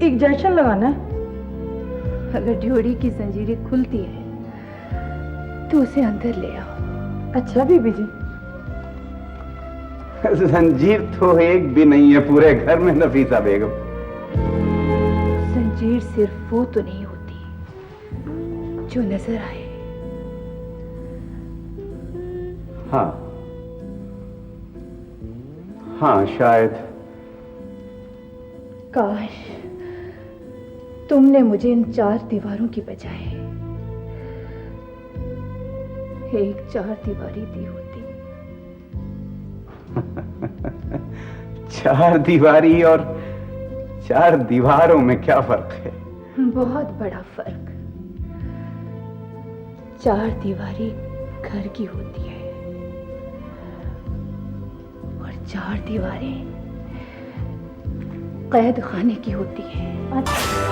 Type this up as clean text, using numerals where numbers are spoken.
एक जंक्शन लगाना है। अगर ड्योढ़ी की जंजीरें खुलती है तो उसे अंदर ले आओ। अच्छा बीबी जी। जंजीर तो एक भी नहीं है पूरे घर में नफीसा बेगम। जंजीर सिर्फ वो तो नहीं होती जो नजर आए। हाँ हाँ शायद। काश तुमने मुझे इन 4 दीवारों की बजाय एक 4 दीवारी दी होती। 4 दीवारी और 4 दीवारों में क्या फर्क है? बहुत बड़ा फर्क। 4 दीवारी घर की होती है और 4 दीवारें कैद खाने की होती है। अच्छा